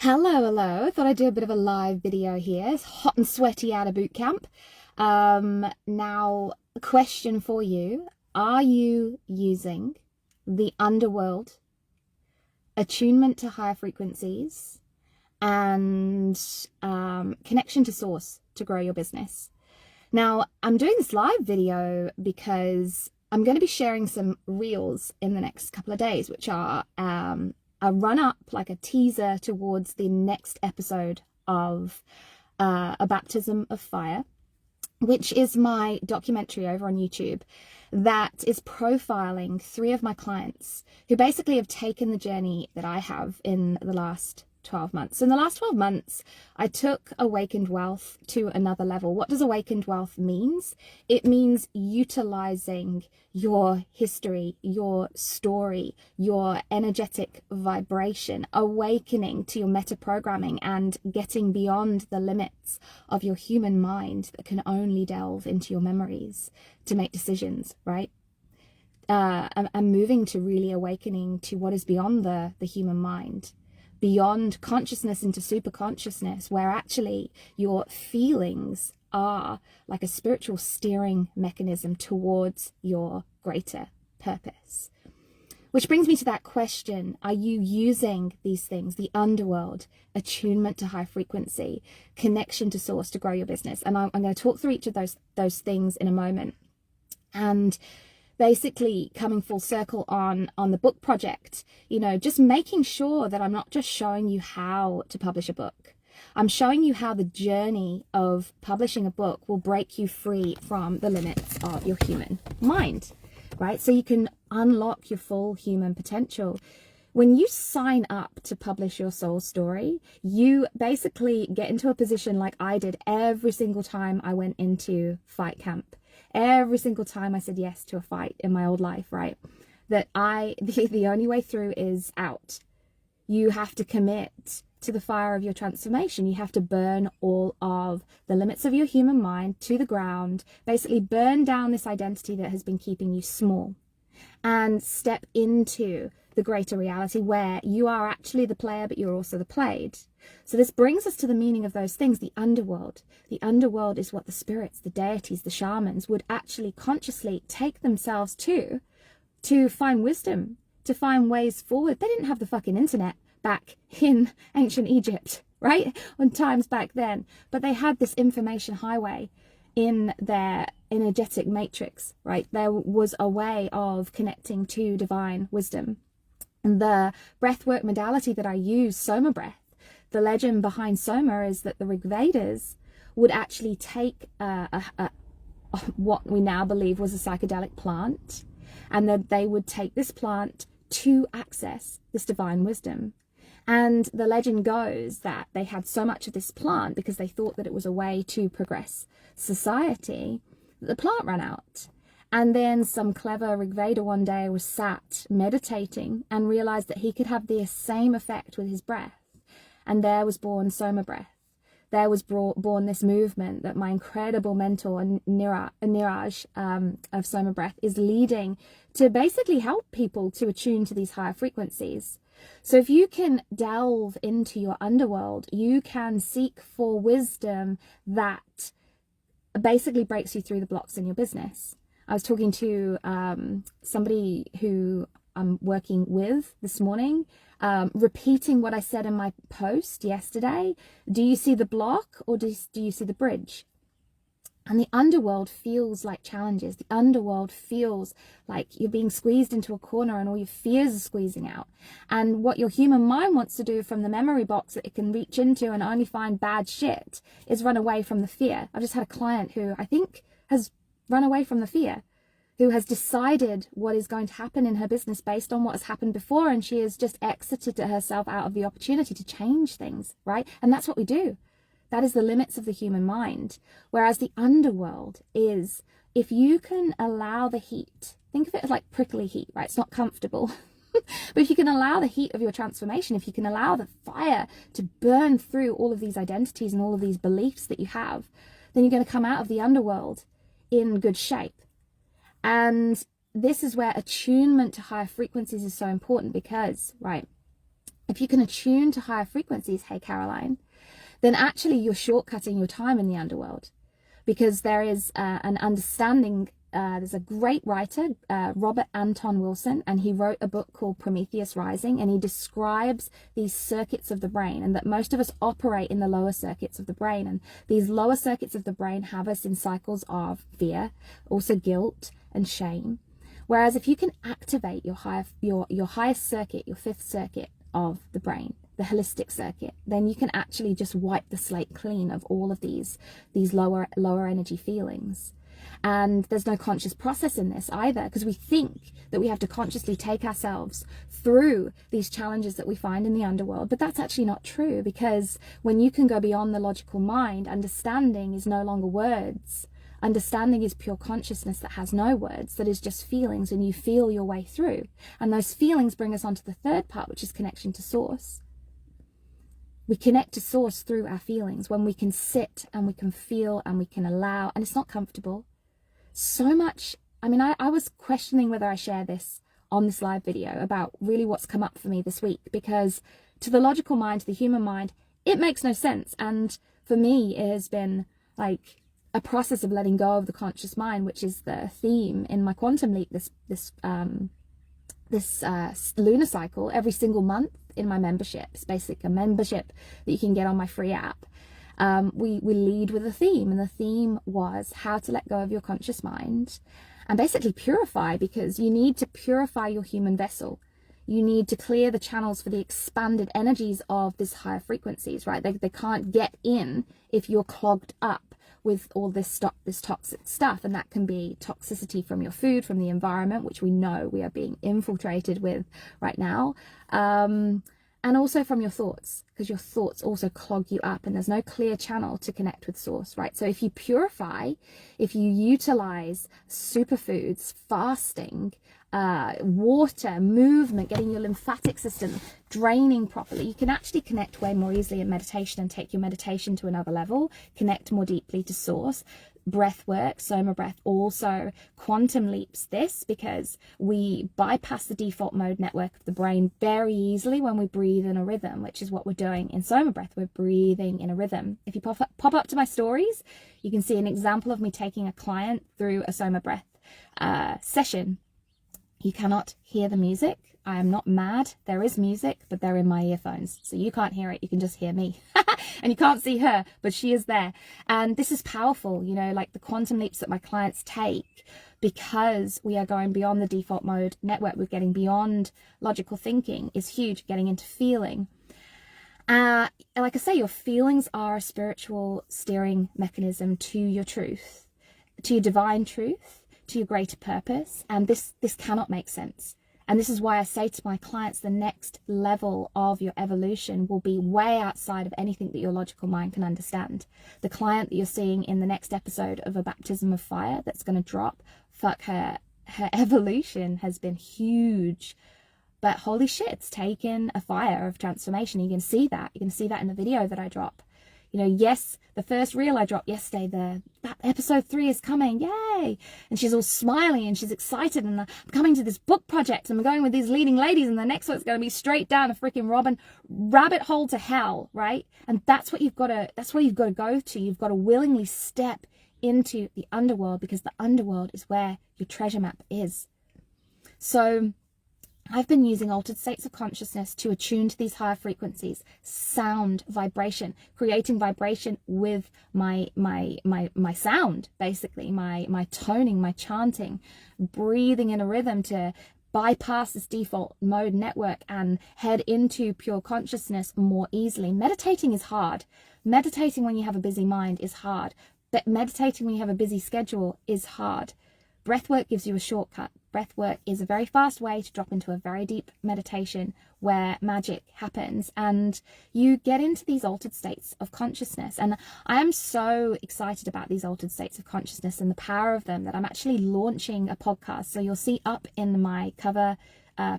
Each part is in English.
Hello. Thought I'd do a bit of a live video here. It's hot and sweaty out of boot camp. Now, a question for you. Are you using the underworld, attunement to higher frequencies, and connection to source to grow your business? Now, I'm doing this live video because I'm going to be sharing some reels in the next couple of days, which are a run up, like a teaser towards the next episode of A Baptism of Fire, which is my documentary over on YouTube that is profiling 3 of my clients who basically have taken the journey that I have in the last 12 months. In the last 12 months, I took awakened wealth to another level. What does awakened wealth means? It means utilizing your history, your story, your energetic vibration, awakening to your meta programming and getting beyond the limits of your human mind that can only delve into your memories to make decisions, right? I'm moving to really awakening to what is beyond the human mind, beyond consciousness into super consciousness, where actually your feelings are like a spiritual steering mechanism towards your greater purpose. Which brings me to that question: are you using these things, the underworld, attunement to high frequency, connection to source, to grow your business? And I'm going to talk through each of those things in a moment. And basically coming full circle on the book project, just making sure that I'm not just showing you how to publish a book. I'm showing you how the journey of publishing a book will break you free from the limits of your human mind, right? So you can unlock your full human potential. When you sign up to publish your soul story, you basically get into a position like I did every single time I went into fight camp. Every single time I said yes to a fight in my old life, right? That the only way through is out. You have to commit to the fire of your transformation. You have to burn all of the limits of your human mind to the ground, basically burn down this identity that has been keeping you small, and step into the greater reality where you are actually the player, but you're also the played. So this brings us to the meaning of those things, the underworld. The underworld is what the spirits, the deities, the shamans would actually consciously take themselves to find wisdom, to find ways forward. They didn't have the fucking internet back in ancient Egypt, right? On times back then. But they had this information highway in their energetic matrix, right? There was a way of connecting to divine wisdom. And the breathwork modality that I use, Soma breath, the legend behind Soma is that the Rig Vedas would actually take what we now believe was a psychedelic plant, and that they would take this plant to access this divine wisdom. And the legend goes that they had so much of this plant because they thought that it was a way to progress society, that the plant ran out. And then some clever Rig Veda one day was sat meditating and realized that he could have the same effect with his breath. And there was born Soma breath. There was born this movement that my incredible mentor, Niraj of Soma breath, is leading to basically help people to attune to these higher frequencies. So if you can delve into your underworld, you can seek for wisdom that basically breaks you through the blocks in your business. I was talking to somebody who I'm working with this morning, repeating what I said in my post yesterday. Do you see the block, or do you see the bridge? And the underworld feels like challenges. The underworld feels like you're being squeezed into a corner and all your fears are squeezing out. And what your human mind wants to do from the memory box that it can reach into and only find bad shit is run away from the fear. I've just had a client who I think has run away from the fear, who has decided what is going to happen in her business based on what has happened before, and she has just exited herself out of the opportunity to change things, right? And that's what we do. That is the limits of the human mind. Whereas the underworld is, if you can allow the heat, think of it as like prickly heat, right? It's not comfortable. But if you can allow the heat of your transformation, if you can allow the fire to burn through all of these identities and all of these beliefs that you have, then you're going to come out of the underworld in good shape. And this is where attunement to higher frequencies is so important because, right, if you can attune to higher frequencies, hey Caroline, then actually you're shortcutting your time in the underworld, because there is an understanding. There's a great writer, Robert Anton Wilson, and he wrote a book called Prometheus Rising, and he describes these circuits of the brain, and that most of us operate in the lower circuits of the brain, and these lower circuits of the brain have us in cycles of fear, also guilt and shame. Whereas if you can activate your highest circuit, your fifth circuit of the brain, the holistic circuit, then you can actually just wipe the slate clean of all of these lower energy feelings. And there's no conscious process in this either, because we think that we have to consciously take ourselves through these challenges that we find in the underworld, but that's actually not true, because when you can go beyond the logical mind, understanding is no longer words. Understanding is pure consciousness that has no words, that is just feelings, and you feel your way through. And those feelings bring us onto the third part, which is connection to source. We connect to source through our feelings, when we can sit and we can feel and we can allow, and it's not comfortable. So much, I mean, I was questioning whether I share this on this live video about really what's come up for me this week, because to the logical mind, to the human mind, it makes no sense. And for me, it has been like a process of letting go of the conscious mind, which is the theme in my Quantum Leap this lunar cycle every single month in my membership. It's basically a membership that you can get on my free app. We lead with a theme, and the theme was how to let go of your conscious mind and basically purify, because you need to purify your human vessel. You need to clear the channels for the expanded energies of these higher frequencies, right? They can't get in if you're clogged up with all this toxic stuff, and that can be toxicity from your food, from the environment, which we know we are being infiltrated with right now, and also from your thoughts, because your thoughts also clog you up, and there's no clear channel to connect with source, right? So if you purify, if you utilize superfoods, fasting, water, movement, getting your lymphatic system draining properly, you can actually connect way more easily in meditation and take your meditation to another level, connect more deeply to source. Breath work, soma breath also quantum leaps this, because we bypass the default mode network of the brain very easily when we breathe in a rhythm, which is what we're doing in soma breath. We're breathing in a rhythm. If you pop up to my stories, you can see an example of me taking a client through a soma breath session. You cannot hear the music. I am not mad. There is music, but they're in my earphones. So you can't hear it. You can just hear me. And you can't see her, but she is there. And this is powerful, you know, like the quantum leaps that my clients take, because we are going beyond the default mode network. We're getting beyond logical thinking is huge, getting into feeling. Like I say, your feelings are a spiritual steering mechanism to your truth, to your divine truth, to your greater purpose. And this cannot make sense. And this is why I say to my clients, the next level of your evolution will be way outside of anything that your logical mind can understand. The client that you're seeing in the next episode of A Baptism of Fire that's going to drop, fuck, her evolution has been huge. But holy shit, it's taken a fire of transformation. You can see that. You can see that in the video that I drop. You know, yes, the first reel I dropped yesterday, that episode 3 is coming, yay! And she's all smiling and she's excited, and I'm coming to this book project and I'm going with these leading ladies, and the next one's going to be straight down a freaking rabbit hole to hell, right? And that's what you've got to go to. You've got to willingly step into the underworld, because the underworld is where your treasure map is. So I've been using altered states of consciousness to attune to these higher frequencies, sound, vibration, creating vibration with my sound, basically, my toning, my chanting, breathing in a rhythm to bypass this default mode network and head into pure consciousness more easily. Meditating is hard. Meditating when you have a busy mind is hard, but meditating when you have a busy schedule is hard. Breathwork gives you a shortcut. Breathwork is a very fast way to drop into a very deep meditation where magic happens and you get into these altered states of consciousness. And I am so excited about these altered states of consciousness and the power of them that I'm actually launching a podcast. So you'll see up in my cover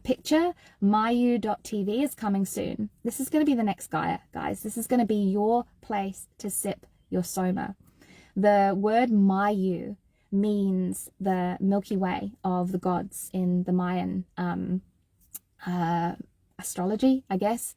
picture, mayu.tv is coming soon. This is going to be the next Gaia, guys. This is going to be your place to sip your soma. The word Mayu means the Milky Way of the gods in the Mayan astrology, I guess.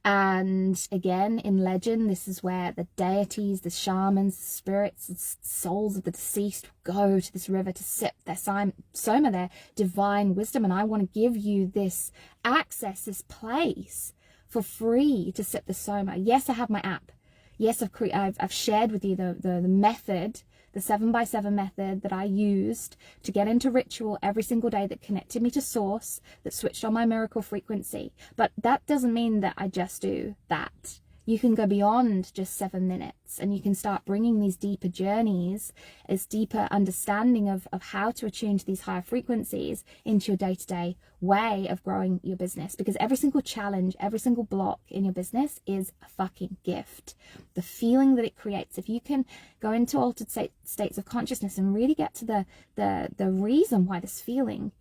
And again, in legend, this is where the deities, the shamans, the spirits, the souls of the deceased go to this river to sip their soma, their divine wisdom. And I want to give you this access, this place for free to sip the soma. Yes, I have my app. Yes, I've shared with you the method, the 7x7 method that I used to get into ritual every single day that connected me to source, that switched on my miracle frequency. But that doesn't mean that I just do that. You can go beyond just 7 minutes, and you can start bringing these deeper journeys, this deeper understanding of how to attune to these higher frequencies into your day-to-day way of growing your business. Because every single challenge, every single block in your business is a fucking gift. The feeling that it creates, if you can go into altered states of consciousness and really get to the reason why this feeling,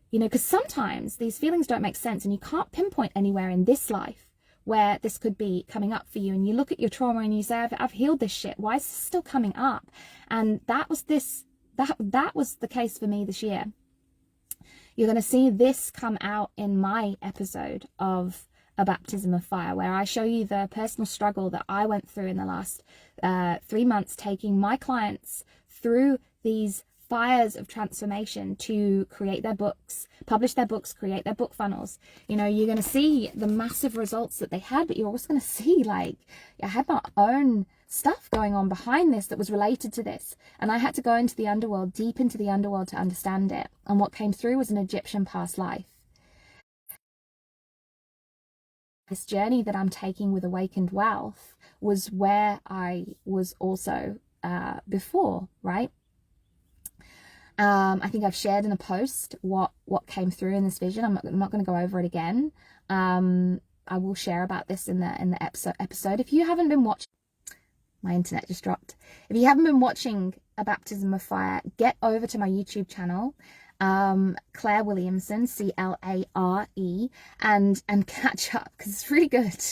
you know, because sometimes these feelings don't make sense and you can't pinpoint anywhere in this life where this could be coming up for you, and you look at your trauma and you say, I've healed this shit, why is this still coming up? And that was the case for me this year. You're going to see this come out in my episode of A Baptism of Fire, where I show you the personal struggle that I went through in the last 3 months, taking my clients through these fires of transformation to create their books, publish their books, create their book funnels. You know, you're going to see the massive results that they had, but you're also going to see, like, I had my own stuff going on behind this that was related to this. And I had to go into the underworld, deep into the underworld, to understand it. And what came through was an Egyptian past life. This journey that I'm taking with Awakened Wealth was where I was also before, right? I think I've shared in a post what came through in this vision. I'm not going to go over it again. I will share about this in the episode. If you haven't been watching, my internet just dropped. If you haven't been watching A Baptism of Fire, get over to my YouTube channel, Claire Williamson, Clare, and catch up, because it's really good.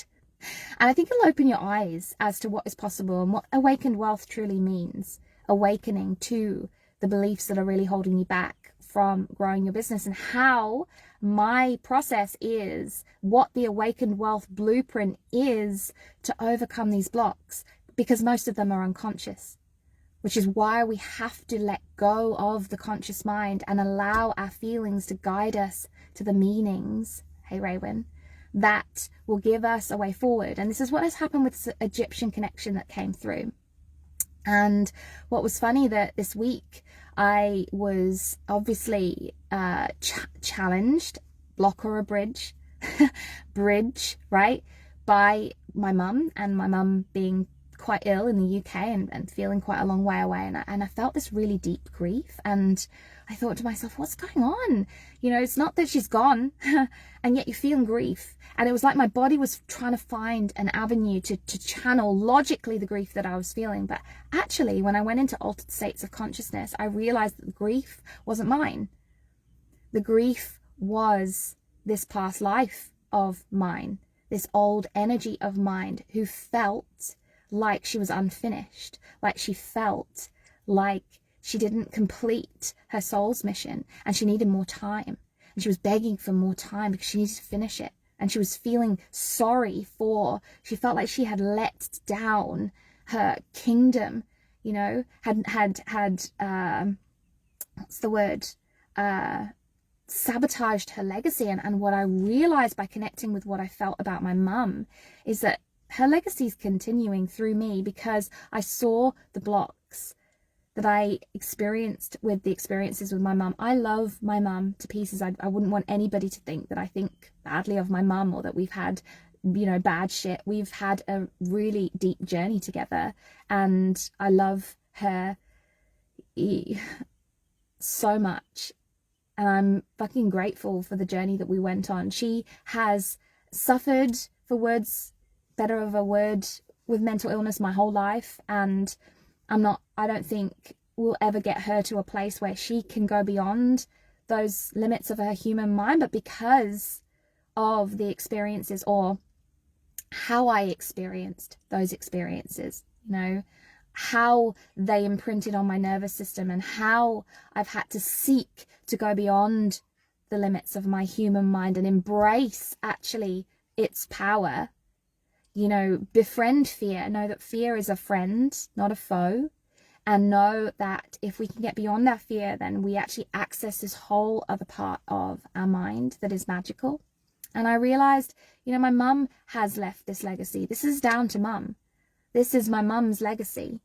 And I think it'll open your eyes as to what is possible and what Awakened Wealth truly means. Awakening to the beliefs that are really holding you back from growing your business, and how my process is, what the Awakened Wealth blueprint is to overcome these blocks, because most of them are unconscious, which is why we have to let go of the conscious mind and allow our feelings to guide us to the meanings, hey Raywin, that will give us a way forward. And this is what has happened with this Egyptian connection that came through. And what was funny, that this week I was obviously challenged, block or a bridge, right, by my mum, and my mum being quite ill in the UK and feeling quite a long way away. And I felt this really deep grief, and I thought to myself, what's going on? You know, it's not that she's gone, and yet you're feeling grief. And it was like my body was trying to find an avenue to channel logically the grief that I was feeling. But actually, when I went into altered states of consciousness, I realized that the grief wasn't mine. The grief was this past life of mine, this old energy of mine, who felt like she was unfinished, like she felt like she didn't complete her soul's mission, and she needed more time. And she was begging for more time because she needed to finish it. And she was feeling sorry she felt like she had let down her kingdom, you know, had what's the word? Sabotaged her legacy. And what I realized by connecting with what I felt about my mum is that her legacy is continuing through me, because I saw the blocks that I experienced with the experiences with my mum. I love my mum to pieces. I wouldn't want anybody to think that I think badly of my mum, or that we've had, you know, bad shit. We've had a really deep journey together, and I love her so much. And I'm fucking grateful for the journey that we went on. She has suffered, for words better of a word, with mental illness my whole life, and I don't think we'll ever get her to a place where she can go beyond those limits of her human mind. But because of the experiences, or how I experienced those experiences, you know, how they imprinted on my nervous system, and how I've had to seek to go beyond the limits of my human mind and embrace actually its power. You know, befriend fear, know that fear is a friend, not a foe, and know that if we can get beyond our fear, then we actually access this whole other part of our mind that is magical. And I realized, you know, my mum has left this legacy. This is down to mum. This is my mum's legacy,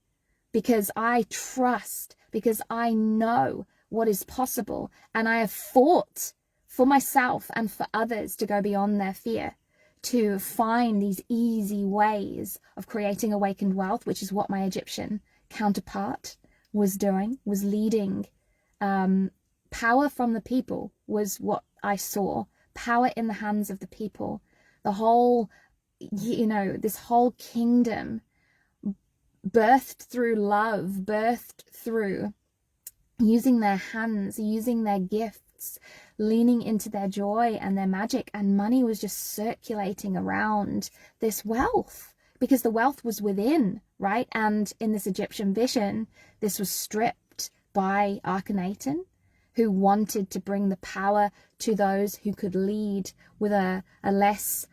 because I trust, because I know what is possible, and I have fought for myself and for others to go beyond their fear, to find these easy ways of creating awakened wealth, which is what my Egyptian counterpart was doing, was leading. Power from the people was what I saw. Power in the hands of the people. The whole, you know, this whole kingdom birthed through love, birthed through using their hands, using their gifts, leaning into their joy and their magic, and money was just circulating around this wealth, because the wealth was within, right? And in this Egyptian vision, this was stripped by Akhenaten, who wanted to bring the power to those who could lead with a less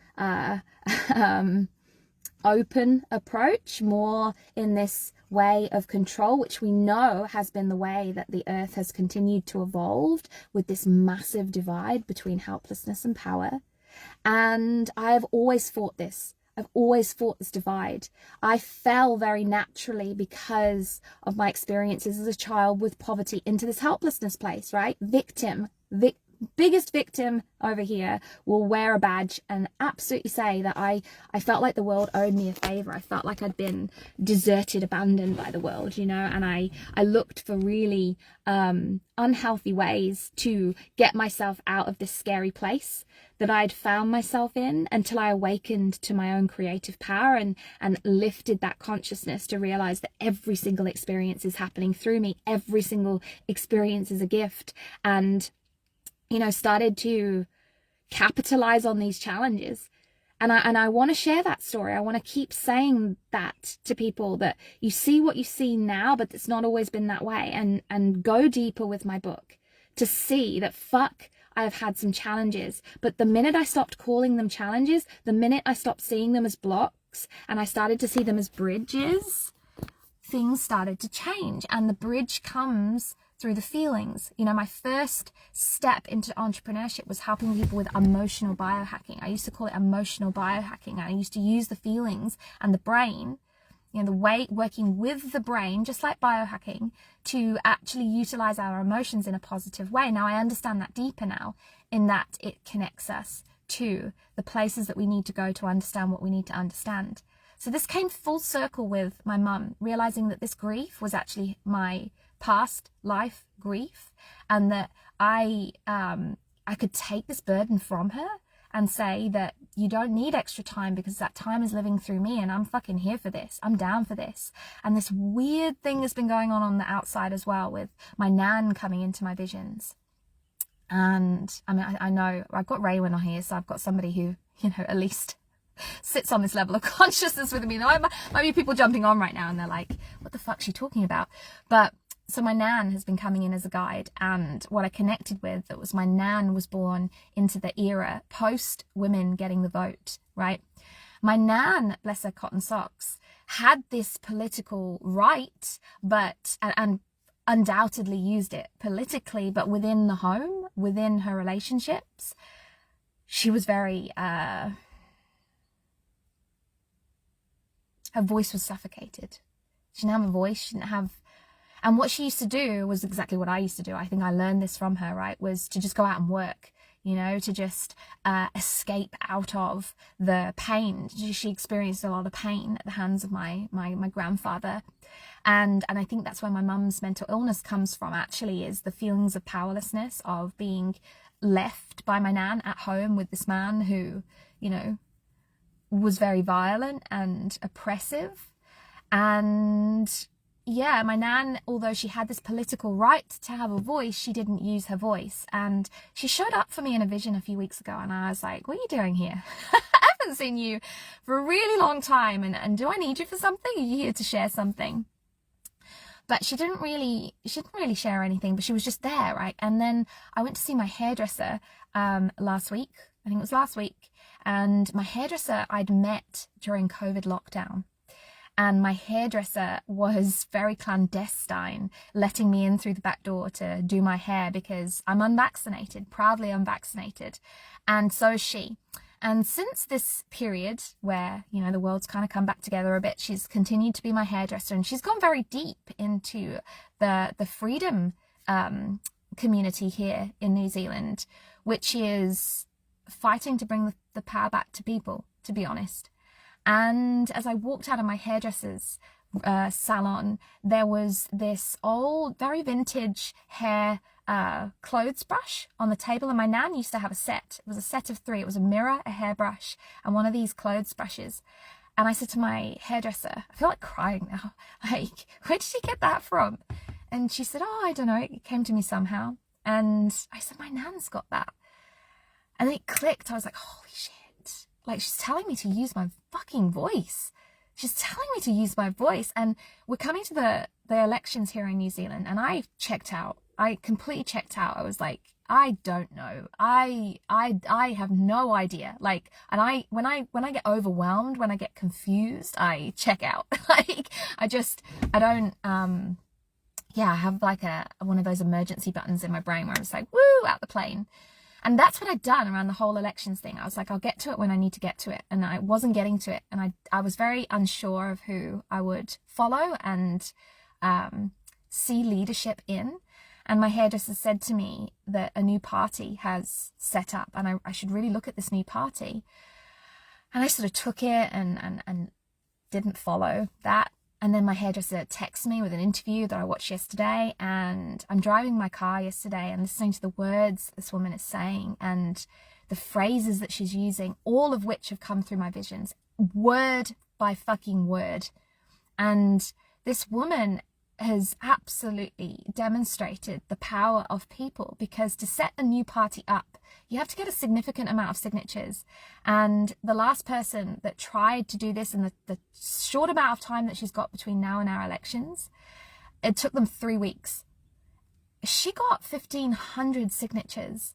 open approach, more in this way of control, which we know has been the way that the earth has continued to evolve, with this massive divide between helplessness and power. And I have always fought this. I've always fought this divide. I fell very naturally, because of my experiences as a child with poverty, into this helplessness place, right? Biggest victim over here will wear a badge and absolutely say that I felt like the world owed me a favor. I felt like I'd been deserted, abandoned by the world, you know, and I looked for really unhealthy ways to get myself out of this scary place that I'd found myself in, until I awakened to my own creative power and lifted that consciousness to realize that every single experience is happening through me. Every single experience is a gift. And you know, started to capitalize on these challenges. And I want to share that story. I want to keep saying that to people, that you see what you see now, but it's not always been that way. And go deeper with my book to see that, I have had some challenges, but the minute I stopped calling them challenges, the minute I stopped seeing them as blocks and I started to see them as bridges, things started to change. And the bridge comes through the feelings. You know, my first step into entrepreneurship was helping people with emotional biohacking. I used to call it emotional biohacking. I used to use the feelings and the brain, you know, the way working with the brain, just like biohacking, to actually utilize our emotions in a positive way. Now I understand that deeper now, in that it connects us to the places that we need to go to understand what we need to understand. So this came full circle with my mum, realizing that this grief was actually my past life grief, and that I could take this burden from her and say that you don't need extra time, because that time is living through me, and I'm fucking here for this. I'm down for this. And this weird thing has been going on the outside as well, with my nan coming into my visions. And I mean, I know I've got Raywin on here, so I've got somebody who, you know, at least sits on this level of consciousness with me. There might be people jumping on right now and they're like, what the fuck's she talking about? But so my nan has been coming in as a guide, and what I connected with, that was my nan was born into the era post women getting the vote, right? My nan, bless her cotton socks, had this political right, but and undoubtedly used it politically, but within the home, within her relationships, she was very her voice was suffocated. She didn't have a voice. She didn't have. And what she used to do was exactly what I used to do. I think I learned this from her, right? Was to just go out and work, you know, to just escape out of the pain. She experienced a lot of pain at the hands of my grandfather. And I think that's where my mum's mental illness comes from, actually, is the feelings of powerlessness, of being left by my nan at home with this man who, you know, was very violent and oppressive. And yeah, my nan, although she had this political right to have a voice, she didn't use her voice. And she showed up for me in a vision a few weeks ago, and I was like, what are you doing here? I haven't seen you for a really long time, and do I need you for something? Are you here to share something? But she didn't really share anything, but she was just there, right? And then I went to see my hairdresser last week. I think it was last week. And my hairdresser I'd met during COVID lockdown. And my hairdresser was very clandestine, letting me in through the back door to do my hair because I'm unvaccinated, proudly unvaccinated. And so is she. And since this period where, you know, the world's kind of come back together a bit, she's continued to be my hairdresser, and she's gone very deep into the freedom community here in New Zealand, which is fighting to bring the power back to people, to be honest. And as I walked out of my hairdresser's salon, there was this old, very vintage hair clothes brush on the table, and my nan used to have a set. It was a set of 3. It was a mirror, a hairbrush, and one of these clothes brushes. And I said to my hairdresser, I feel like crying now, like, where did you get that from? And she said, oh, I don't know, it came to me somehow. And I said, my nan's got that. And then it clicked. I was like, holy shit, like, she's telling me to use my fucking voice. She's telling me to use my voice. And we're coming to the elections here in New Zealand, and I checked out. I completely checked out. I was like, I don't know. I have no idea. Like, and when I get overwhelmed, when I get confused, I check out. Like, I don't, I have like one of those emergency buttons in my brain where I'm just like, woo, out the plane. And that's what I'd done around the whole elections thing. I was like, I'll get to it when I need to get to it. And I wasn't getting to it. And I was very unsure of who I would follow and see leadership in. And my hairdresser said to me that a new party has set up, and I should really look at this new party. And I sort of took it and didn't follow that. And then my hairdresser texted me with an interview that I watched yesterday, and I'm driving my car yesterday and listening to the words this woman is saying and the phrases that she's using, all of which have come through my visions, word by fucking word. And this woman has absolutely demonstrated the power of people, because to set a new party up, you have to get a significant amount of signatures. And the last person that tried to do this in the short amount of time that she's got between now and our elections, it took them 3 weeks. She got 1,500 signatures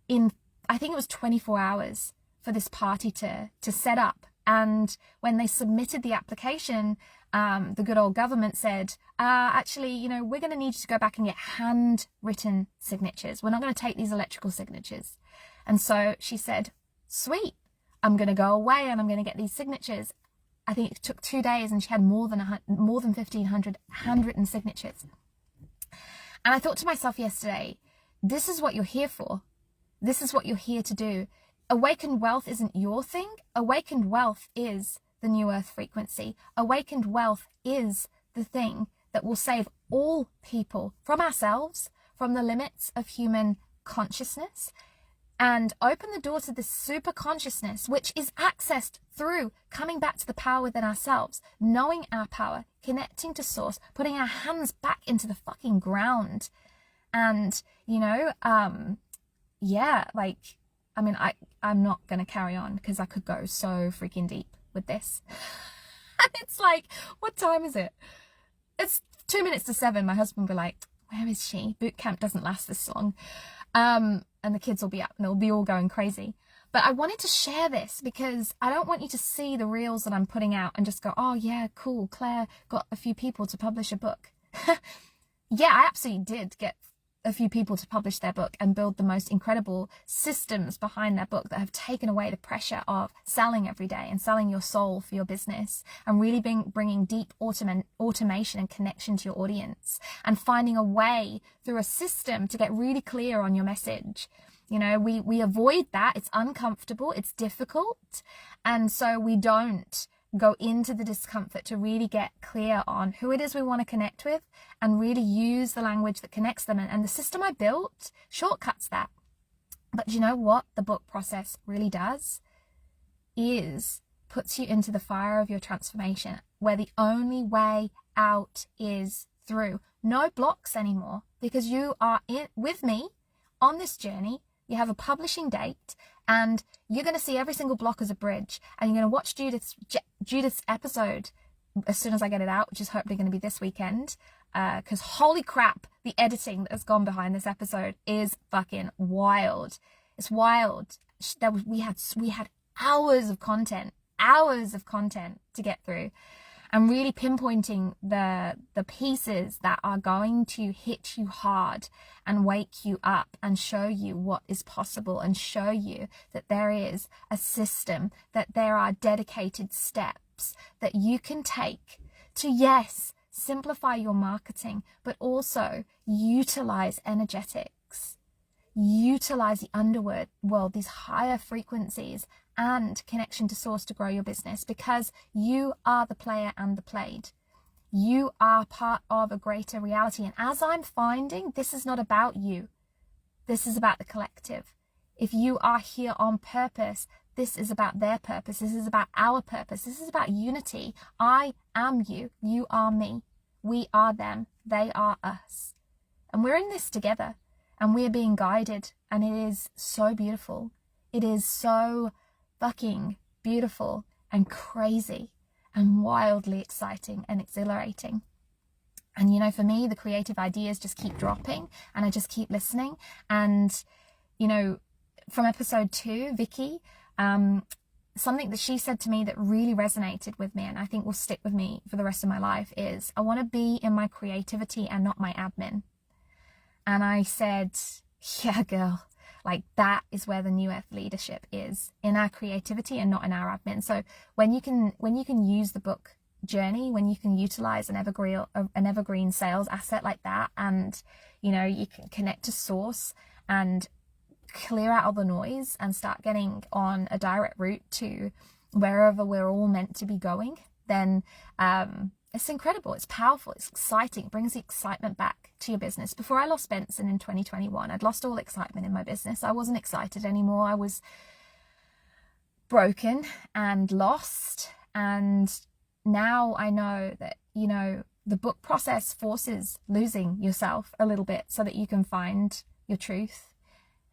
in, I think it was 24 hours for this party to set up. And when they submitted the application, the good old government said, actually, you know, we're going to need you to go back and get handwritten signatures. We're not going to take these electrical signatures. And so she said, sweet, I'm going to go away and I'm going to get these signatures. I think it took 2 days, and she had more than 1,500 handwritten signatures. And I thought to myself yesterday, this is what you're here for. This is what you're here to do. Awakened wealth isn't your thing. Awakened wealth is the new earth frequency. Awakened wealth is the thing that will save all people from ourselves, from the limits of human consciousness, and open the door to this super consciousness, which is accessed through coming back to the power within ourselves, knowing our power, connecting to source, putting our hands back into the fucking ground. And, you know, I'm not going to carry on because I could go so freaking deep with this. And it's like, what time is it? It's 2 minutes to 7. My husband will be like, where is she? Boot camp doesn't last this long. And the kids will be up and they'll be all going crazy. But I wanted to share this because I don't want you to see the reels that I'm putting out and just go, oh yeah, cool, Claire got a few people to publish a book. Yeah, I absolutely did get a few people to publish their book and build the most incredible systems behind their book that have taken away the pressure of selling every day and selling your soul for your business, and really bringing deep automation and connection to your audience, and finding a way through a system to get really clear on your message. You know, we avoid that. It's uncomfortable, it's difficult, and so we don't go into the discomfort to really get clear on who it is we want to connect with and really use the language that connects them. And the system I built shortcuts that. But you know what the book process really does is puts you into the fire of your transformation, where the only way out is through. No blocks anymore, because you are with me on this journey. You have a publishing date, and you're going to see every single block as a bridge, and you're going to watch Judith's episode as soon as I get it out, which is hopefully going to be this weekend. because holy crap, the editing that has gone behind this episode is fucking wild. It's wild. We had hours of content to get through, and really pinpointing the pieces that are going to hit you hard and wake you up and show you what is possible, and show you that there is a system, that there are dedicated steps that you can take to, yes, simplify your marketing, but also utilize energetics, utilize the underworld, these higher frequencies and connection to source to grow your business, because you are the player and the played. You are part of a greater reality. And as I'm finding, this is not about you. This is about the collective. If you are here on purpose, this is about their purpose. This is about our purpose. This is about unity. I am you. You are me. We are them. They are us. And we're in this together. And we're being guided. And it is so beautiful. It is so fucking beautiful and crazy and wildly exciting and exhilarating. And, you know, for me, the creative ideas just keep dropping, and I just keep listening. And, you know, from episode 2, Vicky, something that she said to me that really resonated with me, and I think will stick with me for the rest of my life, is I want to be in my creativity and not my admin. And I said, yeah, girl, like that is where the new earth leadership is, in our creativity and not in our admin. So when you can use the book journey, when you can utilize an evergreen sales asset like that, and, you know, you can connect to source and clear out all the noise and start getting on a direct route to wherever we're all meant to be going, then it's incredible, it's powerful, it's exciting, it brings the excitement back to your business. Before I lost Benson in 2021, I'd lost all excitement in my business. I wasn't excited anymore. I was broken and lost. And now I know that, you know, the book process forces losing yourself a little bit so that you can find your truth.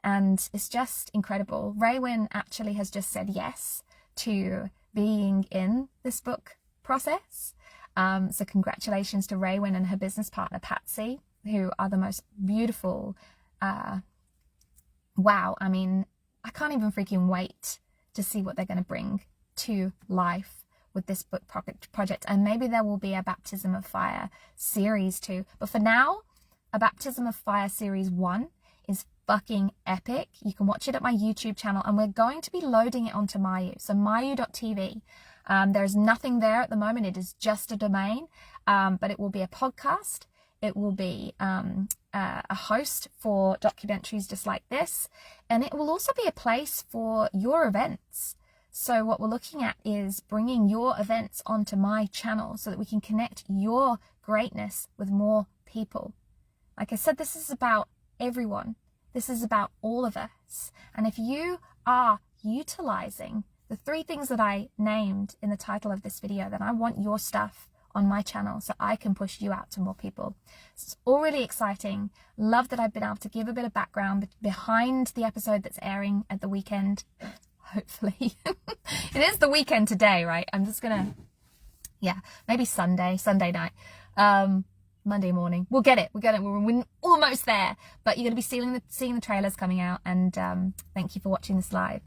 And it's just incredible. Raywin actually has just said yes to being in this book process. So congratulations to Raywin and her business partner, Patsy, who are the most beautiful. Wow. I mean, I can't even freaking wait to see what they're going to bring to life with this book project. And maybe there will be a Baptism of Fire series too. But for now, a Baptism of Fire series 1 is fucking epic. You can watch it at my YouTube channel, and we're going to be loading it onto Mayu. So mayu.tv. There's nothing there at the moment. It is just a domain, but it will be a podcast. It will be a host for documentaries just like this. And it will also be a place for your events. So what we're looking at is bringing your events onto my channel so that we can connect your greatness with more people. Like I said, this is about everyone. This is about all of us. And if you are utilizing the 3 things that I named in the title of this video, then I want your stuff on my channel so I can push you out to more people. So it's all really exciting. Love that I've been able to give a bit of background behind the episode that's airing at the weekend. Hopefully. It is the weekend today, right? I'm just gonna, yeah, maybe Sunday night. Monday morning. We'll get it. We're almost there. But you're going to be seeing the trailers coming out. And thank you for watching this live.